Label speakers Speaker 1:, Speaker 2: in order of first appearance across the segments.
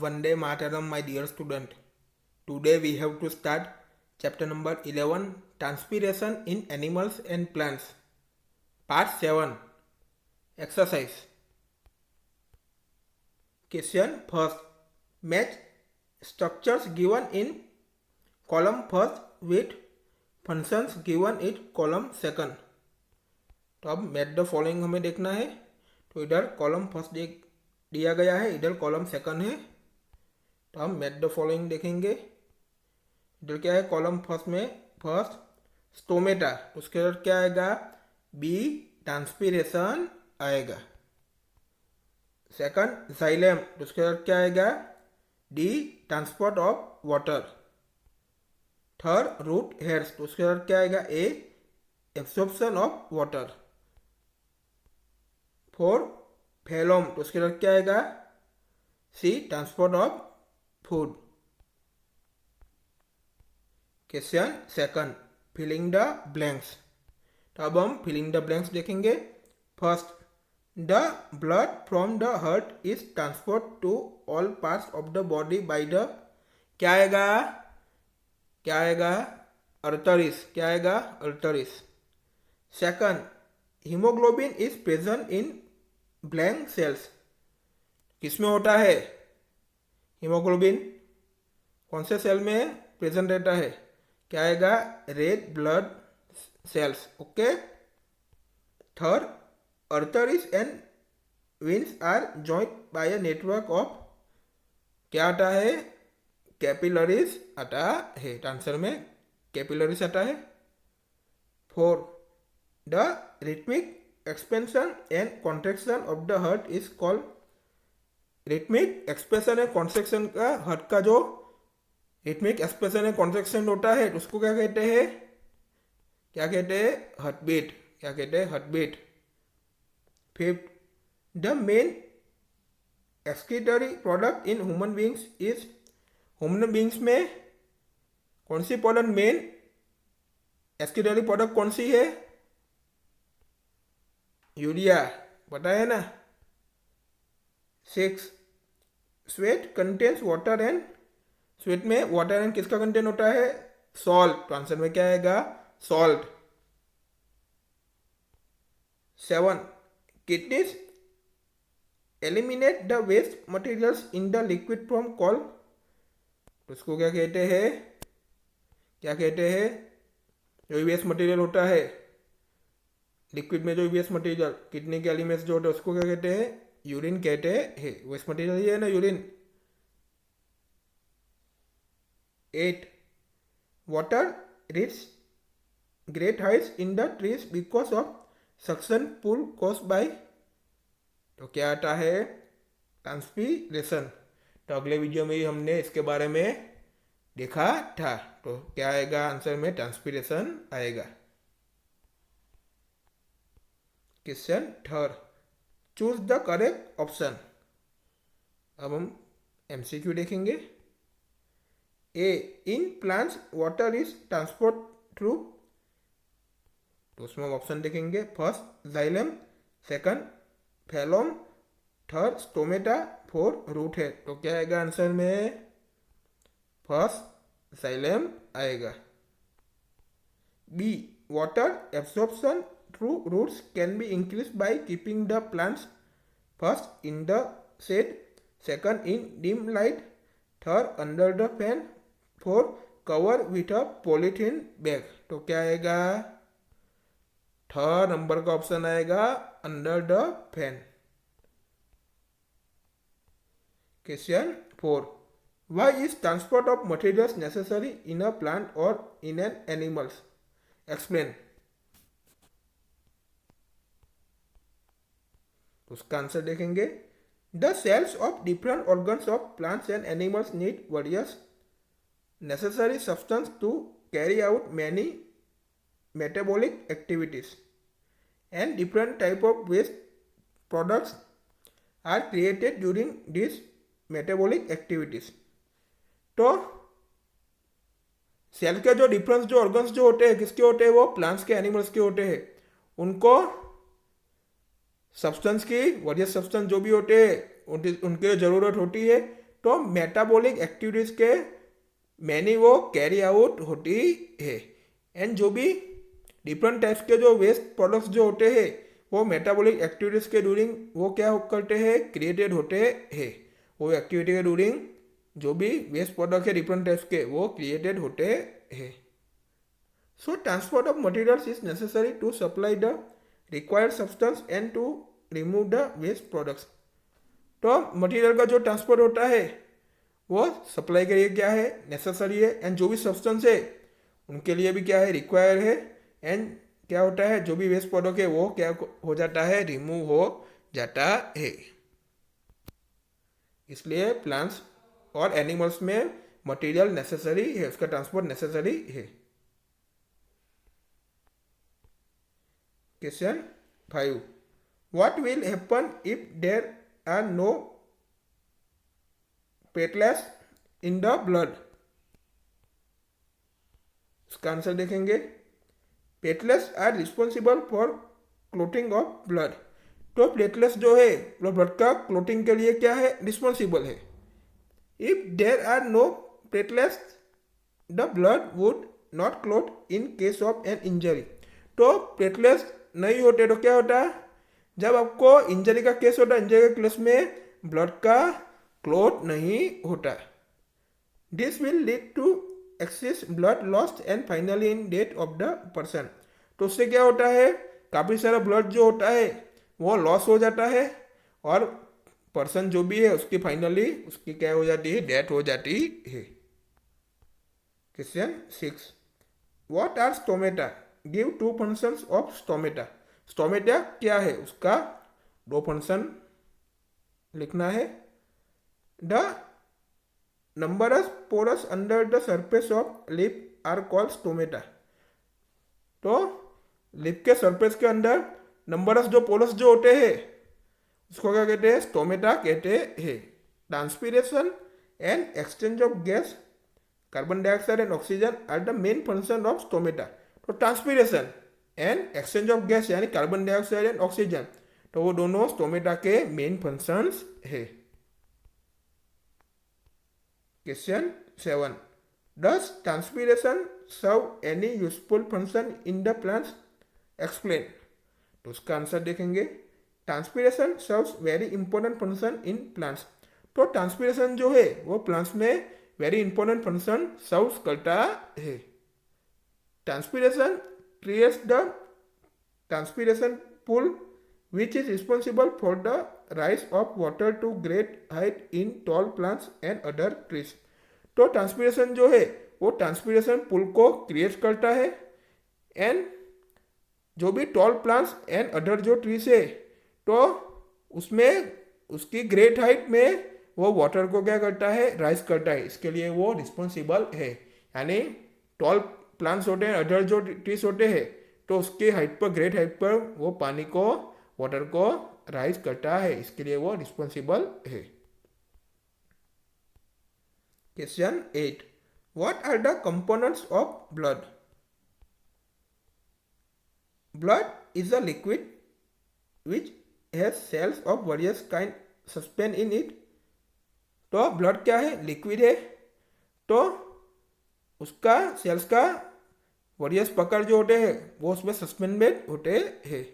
Speaker 1: Vande Mataram, my dear student. Today we have to start chapter number 11, Transpiration in Animals and Plants. Part 7, Exercise. Question first. Match structures given in column first with functions given in column second. तो अब match the following हमें देखना है. तो इधर column first दिया गया है, इधर कॉलम सेकंड है. तो हम मैच द फॉलोइंग देखेंगे. इधर क्या है, कॉलम फर्स्ट में फर्स्ट स्टोमेटा, तो उसके अंदर क्या आएगा, बी ट्रांसपीरेशन आएगा. सेकंड जाइलम, तो उसके अंदर क्या आएगा, D transport of water. Third root hairs, तो उसके अंदर क्या आएगा, A absorption of water. Four phloem, तो उसके अंदर क्या आएगा, C transport of food. Question second, filling the blanks. तो अब हम फिलिंग द ब्लैंक्स देखेंगे. First, the blood from the heart is transport to all parts of the body by the, क्या आएगा, क्या आएगा, अर्थरीज. क्या आएगा, arteries. Second, haemoglobin is present in blank cells. किसमें होता है हीमोग्लोबिन, कौन से सेल में प्रेजेंट रहता है, क्या आएगा, red blood cells. Okay. Third, arteries and veins are joint by a network of, क्या आता है, कैपिलरीज आता है. आंसर में कैपिलरीज आता है. Four, the rhythmic expansion and contraction of the heart is called, rhythmic expression and contraction का, heart का जो रिथमिक एक्सप्रेशन एंड कॉन्ट्रेक्शन होता है तो उसको क्या कहते हैं, क्या कहते हैं, हार्ट बीट. क्या कहते हैं, heart beat. Fifth, the main excretory product in human beings is, human beings में कौन सी प्रोडक्ट, मेन एक्सक्रीटरी प्रोडक्ट कौन सी है, यूरिया, बताया ना. Six, sweat contains water and, sweat में वाटर एंड किसका कंटेंट होता है, सॉल्ट. तो आंसर में क्या आएगा, salt. Seven, kidneys eliminate the waste materials in the liquid form call, उसको क्या कहते हैं, क्या कहते हैं, जो वेस्ट मटेरियल होता है लिक्विड में, जो वेस्ट मटेरियल किडनी के एलिमेंट्स जो होते हैं उसको क्या कहते हैं, यूरिन कहते हैं. वेस्ट मटेरियल ये है ना, urine. 8, water reach great heights in the trees because of suction pull cause by, तो क्या आता है, ट्रांसपीरेशन. तो अगले वीडियो में ही हमने इसके बारे में देखा था. तो क्या आएगा, आंसर में ट्रांसपीरेशन आएगा. Question third, choose the correct option. अब हम एमसीक्यू देखेंगे. A, in plants water is transport through, तो उसमें हम ऑप्शन देखेंगे. First xylem, second phloem, third stomata, fourth root है. तो क्या आएगा, आंसर में फर्स्ट जाइलम आएगा. B, water absorption through roots can be increase by keeping the plants first in the shade, second in dim light, third under the fan, fourth cover with a polythene bag. तो क्या आएगा, third number का option आएगा, under the fan. Question 4, why is transport of materials necessary in a plant और in an animals, explain. उसका answer देखेंगे. The cells of different organs of plants and animals need various necessary substance to carry out many metabolic activities, and different type of waste products are created during these metabolic activities. तो cell के जो difference जो organs जो होते हैं किसके होते हैं, वो प्लांट्स के एनिमल्स के होते हैं. उनको सब्सटेंस की, वेरियस सब्सटेंस जो भी होते हैं उनके ज़रूरत होती है तो मेटाबॉलिक एक्टिविटीज़ के मैनी वो कैरी आउट होती है। एंड जो भी डिफरेंट टाइप्स के जो वेस्ट प्रोडक्ट्स जो होते हैं वो मेटाबॉलिक एक्टिविटीज़ के ड्यूरिंग वो क्या करते हैं, क्रिएटेड होते हैं। वो एक्टिविटी के ड्यूरिंग जो भी वेस्ट प्रोडक्ट है डिफरेंट टाइप्स के वो क्रिएटेड होते हैं। So transport of materials is necessary to supply the required substance and to remove the waste products. तो मटेरियल का जो ट्रांसपोर्ट होता है वो सप्लाई के लिए क्या है, नेसेसरी है। एंड जो भी सब्सटेंस है उनके लिए भी क्या है, रिक्वायर है। एंड क्या होता है, जो भी वेस्ट प्रोडक्ट है वो क्या हो जाता है, रिमूव हो जाता है। इसलिए प्लांट्स और एनिमल्स में मटेरियल नेसेसरी है, उसका ट्रांसपोर्ट नेसेसरी है। Question 5, what will happen if there are no platelets in the blood. इसका आंसर देखेंगे। Platelets are responsible for clotting of blood. तो प्लेटलेट्स जो है वो ब्लड का क्लोटिंग के लिए क्या है, रिस्पॉन्सिबल है। If there are no platelets the blood would not clot in case of an injury. तो प्लेटलेट्स नहीं होते तो क्या होता है, जब आपको इंजरी का केस होता है, इंजरी के केस में ब्लड का क्लोट नहीं होता। This will lead to excess blood lost and finally in death of the person. तो उससे क्या होता है, काफ़ी सारा ब्लड जो होता है वो लॉस हो जाता है और पर्सन जो भी है उसकी फाइनली उसकी क्या हो जाती है, डेथ हो जाती है। Question 6, what are stomata, give 2 functions of stomata. Stomata क्या है, उसका 2 फंक्शन लिखना है। The numerous pores under the surface of lip are called stomata। तो लिप के सरफेस के अंदर नंबरस जो पोरस जो होते हैं उसको क्या कहते हैं, स्टोमेटा कहते हैं। Transpiration and exchange of gas, carbon dioxide and oxygen are the main function of stomata. तो transpiration and exchange of gas यानी कार्बन डाइऑक्साइड एंड ऑक्सीजन, तो वो दोनों स्टोमेटा के मेन फंक्शंस है। Question 7, does transpiration serve any useful function in the plants? Explain। तो उसका answer देखेंगे। Transpiration serves very important function in plants. तो ट्रांसपीरेशन जो है वो प्लांट्स में वेरी इंपॉर्टेंट फंक्शन सर्व करता है। Transpiration creates the transpiration pool which is responsible for the rise of water to great height in tall plants and other trees। तो transpiration जो है वो ट्रांसपीरेशन पुल को क्रिएट करता है। एंड जो भी टॉल प्लांट्स एंड अदर जो ट्रीज है तो उसमें उसकी ग्रेट हाइट में वो वाटर को क्या करता है, राइज करता है, इसके लिए वो रिस्पॉन्सिबल है। यानी टॉल प्लांट्स होते हैं, अदर जो ट्रीज होते हैं तो उसकी हाइट पर, ग्रेट हाइट पर वो पानी को, वाटर को राइज करता है, इसके लिए वो रिस्पॉन्सिबल है। Question 8, what are the components of blood. Blood is a liquid which has cells of various kind suspend in it. तो ब्लड क्या है, लिक्विड है, तो उसका सेल्स का वेरियस प्रकार जो होते हैं वो उसमें सस्पेंडेड होते हैं।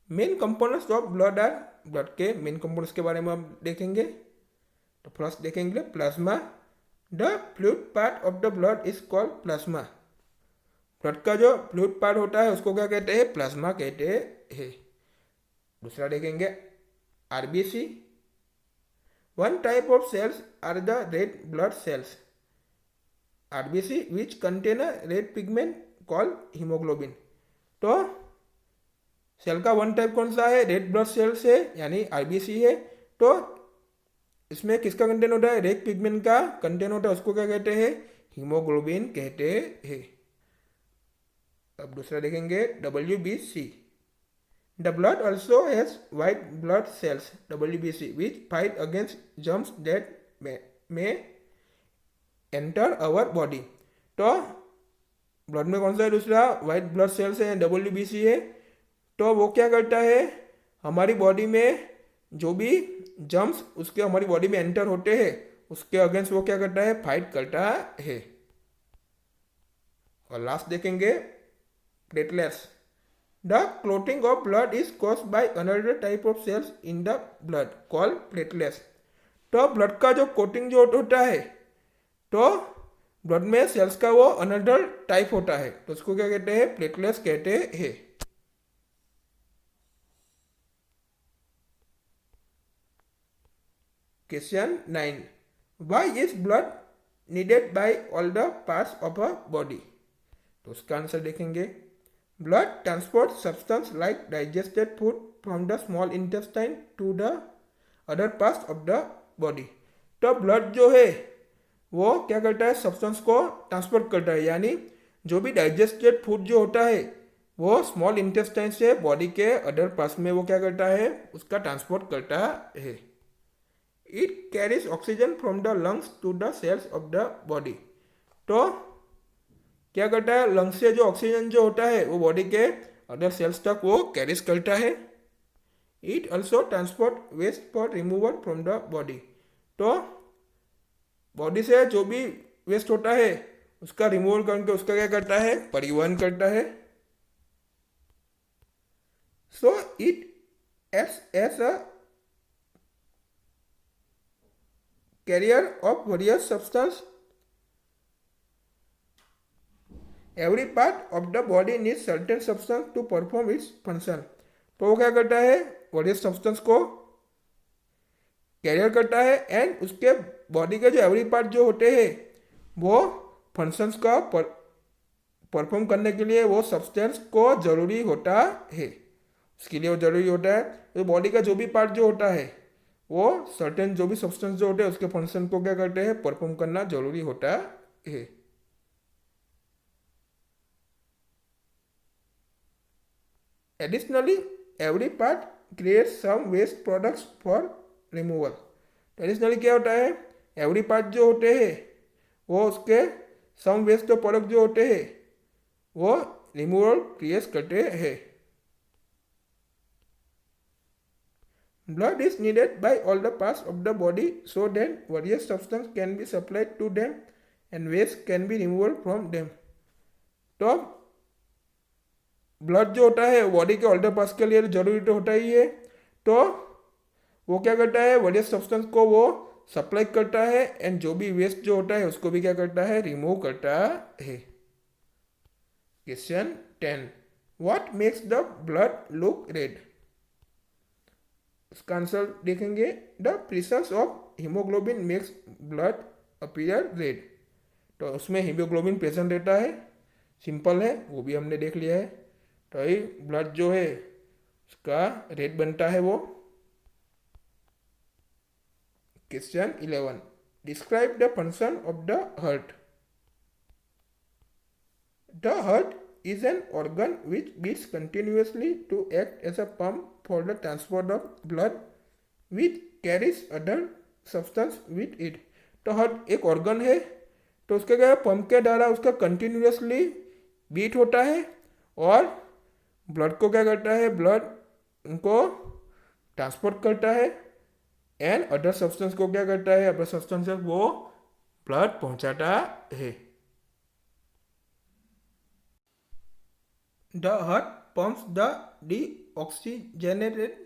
Speaker 1: Main components of blood are, blood के मेन कंपोनेंट्स के बारे में हम देखेंगे। तो फर्स्ट देखेंगे plasma. The fluid part of the blood is called plasma. Blood का जो फ्लूइड पार्ट होता है उसको क्या कहते हैं, प्लाज्मा कहते हैं। दूसरा देखेंगे RBC. One type of cells are the red blood cells RBC which contain a red pigment called haemoglobin. तो सेल का वन टाइप कौन सा है, रेड ब्लड सेल्स है यानी आरबीसी है। तो इसमें किसका कंटेंट होता है, रेड पिगमेंट का कंटेंट होता है, उसको क्या कहते हैं, हीमोग्लोबिन कहते हैं। अब दूसरा देखेंगे WBC। The blood also has white blood cells WBC which fight against germs that may enter our body. तो ब्लड में कौन सा है, दूसरा वाइट ब्लड सेल्स है, WBC है। तो वो क्या करता है, हमारी बॉडी में जो भी जर्म्स उसके हमारी बॉडी में एंटर होते हैं उसके अगेंस्ट वो क्या करता है, फाइट करता है। और लास्ट देखेंगे platelets. The clotting of blood is caused by another type of cells in the blood called platelets. तो ब्लड का जो कोटिंग जो होता है, तो ब्लड में सेल्स का वो अनदर टाइप होता है, तो उसको क्या कहते हैं, प्लेटलेट्स कहते हैं। Question 9, why is blood needed by all the parts of a body. तो उसका आंसर देखेंगे, blood transport substance like digested food from the small intestine to the other parts of the body. तो blood जो है वो क्या करता है, सब्सटेंस को ट्रांसपोर्ट करता है, यानी जो भी डाइजेस्टेड फूड जो होता है वो स्मॉल इंटेस्टाइन से बॉडी के अदर पार्ट्स में वो क्या करता है, उसका ट्रांसपोर्ट करता है। It carries oxygen from the lungs to the cells of the body. तो क्या करता है, लंग्स से जो ऑक्सीजन जो होता है वो बॉडी के अदर सेल्स तक वो कैरीज करता है। It also transport waste for removal from the body. तो बॉडी से जो भी वेस्ट होता है उसका रिमूवल करके उसका क्या करता है, परिवहन करता है। So it acts as a carrier of various substance. Every part of the body needs certain substance to perform its function. तो वो क्या करता है, वेरियस सब्सटेंस को कैरियर करता है एंड उसके बॉडी के जो एवरी पार्ट जो होते हैं वो फंक्शंस का परफॉर्म करने के लिए वो सब्सटेंस को जरूरी होता है, उसके लिए वो जरूरी होता है। तो बॉडी का जो भी पार्ट जो होता है वो सर्टेन जो भी सब्सटेंस जो होते हैं उसके फंक्शन को क्या करते हैं, परफॉर्म करना जरूरी होता है। Additionally every part creates some waste products for removal. Additionally क्या होता है, एवरी पार्ट जो होते हैं वो उसके सम वेस्ट प्रोडक्ट जो होते हैं वो रिमूवल क्रिएट करते हैं। Blood is needed by all the parts of the body so that various substances can be supplied to them and waste can be removed from them. तो blood जो होता है बॉडी के ऑल द पार्ट्स के लिए जरूरी तो होता ही है, तो वो क्या करता है, वेरियस सब्सटेंस को वो सप्लाई करता है एंड जो भी वेस्ट जो होता है उसको भी क्या करता है, रिमूव करता है। Question 10, what makes the blood look red. उसका आंसर देखेंगे, the presence of haemoglobin makes blood appear red. तो उसमें हीमोग्लोबिन प्रेजेंट रहता है, सिंपल है, वो भी हमने देख लिया है। तो ये ब्लड जो है उसका रेड बनता है वो। Question 11, describe the function of the heart. The heart is an organ which beats continuously to act as a pump for the transport of blood which carries other substance with it। तो heart एक organ है, तो उसका क्या है, pump के द्वारा उसका कंटिन्यूसली बीट होता है और ब्लड को क्या करता है, ब्लड उनको ट्रांसपोर्ट करता है एंड अदर सब्सटेंस को क्या करता है, अदर सब्सटेंस वो ब्लड पहुंचाता है। The heart pumps the deoxygenated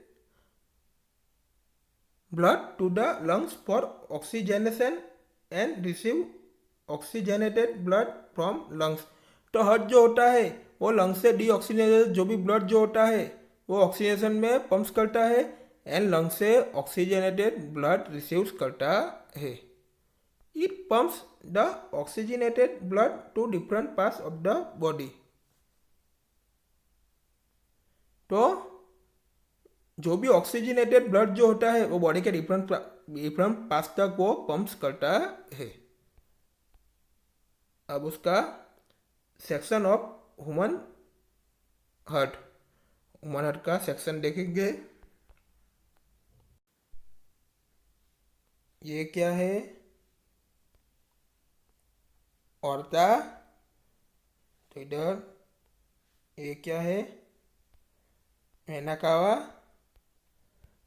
Speaker 1: blood to the lungs for oxygenation and receive oxygenated blood from lungs। तो हार्ट जो होता है वो लंग्स से डीऑक्सीजनेटेड जो भी ब्लड जो होता है वो ऑक्सीजनेशन में पंप्स करता है एंड लंग्स से ऑक्सीजनेटेड ब्लड रिसीव्स करता है। It pumps the oxygenated blood to different parts of the body. तो जो भी ऑक्सीजनेटेड ब्लड जो होता है वो बॉडी के डिफरेंट पार्ट्स तक वो पंप्स करता है। अब उसका सेक्शन ऑफ ह्यूमन हार्ट का सेक्शन देखेंगे। ये क्या है, औरता। तो इधर ये क्या है, मेनाकावा।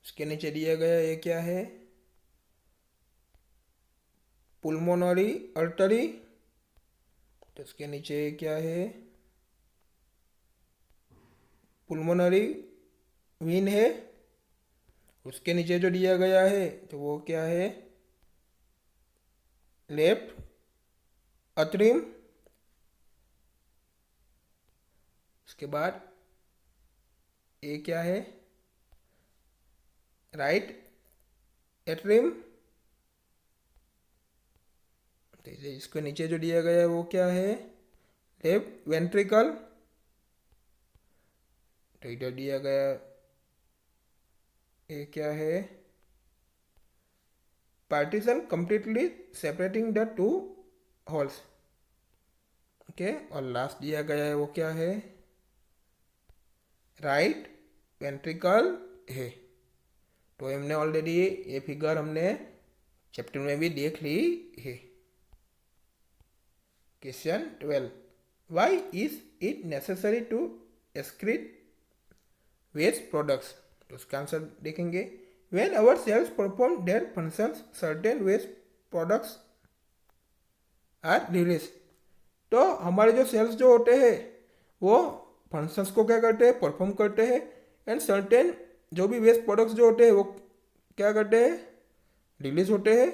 Speaker 1: उसके नीचे दिया गया ये क्या है, पुल्मोनरी आर्टरी, तो इसके नीचे क्या है, पुल्मोनरी वेन है। उसके नीचे जो दिया गया है तो वो क्या है, लेफ्ट अट्रिम। उसके बाद ये क्या है, राइट एट्रिम। तो इसके नीचे जो दिया गया है वो क्या है, लेफ्ट वेंट्रिकल। तो इधर दिया गया ये क्या है, partition completely separating the two holes. Okay, और लास्ट दिया गया है वो क्या है, राइट वेंट्रिकल है। तो हमने ऑलरेडी ये फिगर हमने चैप्टर में भी देख ली है। Question 12, why is it necessary to excrete waste products. तो उसका आंसर देखेंगे, when our cells perform their functions certain waste products are release. तो हमारे जो सेल्स जो होते हैं वो फंक्शंस को क्या करते हैं, परफॉर्म करते हैं, एंड सर्टेन जो भी वेस्ट प्रोडक्ट्स जो होते हैं वो क्या करते हैं, रिलीज होते हैं।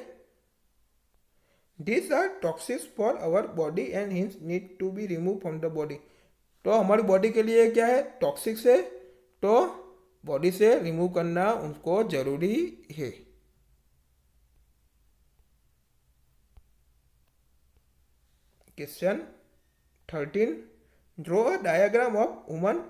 Speaker 1: These are toxic for our body and hence need to be removed from the body। तो हमारी बॉडी के लिए क्या है, टॉक्सिक है, तो बॉडी से रिमूव करना उनको जरूरी है। Question 13, draw a diagram of human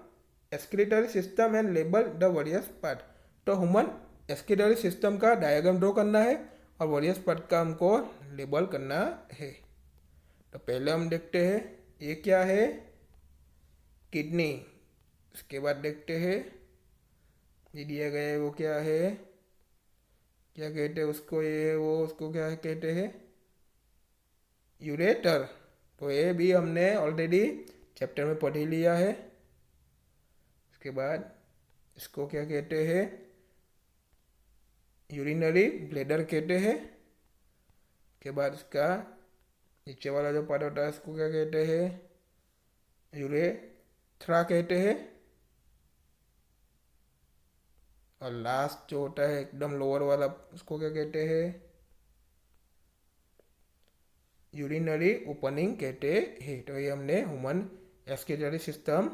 Speaker 1: excretory system and label the various part. तो ह्यूमन एक्सक्रीटरी सिस्टम का डायग्राम ड्रॉ करना है और वेरियस पार्ट का हमको लेबल करना है। तो पहले हम देखते हैं ये क्या है, किडनी। उसके बाद देखते हैं ये दिया गया है वो क्या है, क्या कहते हैं उसको, ये वो उसको क्या कहते हैं, यूरेटर। तो ये भी हमने ऑलरेडी चैप्टर में पढ़ ही लिया है। उसके बाद इसको क्या कहते हैं, यूरिनरी ब्लैडर कहते हैं। के बाद इसका नीचे वाला जो पार्ट होता है इसको क्या कहते हैं, यूरेथ्रा कहते हैं। और लास्ट जो होता है एकदम लोअर वाला उसको क्या कहते हैं, यूरिनरी ओपनिंग कहते हैं। तो ये हमने ह्यूमन एक्सक्रीटरी सिस्टम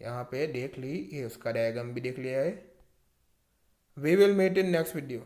Speaker 1: यहाँ पे देख ली, ये उसका डायग्राम भी देख लिया है। We will meet in next video.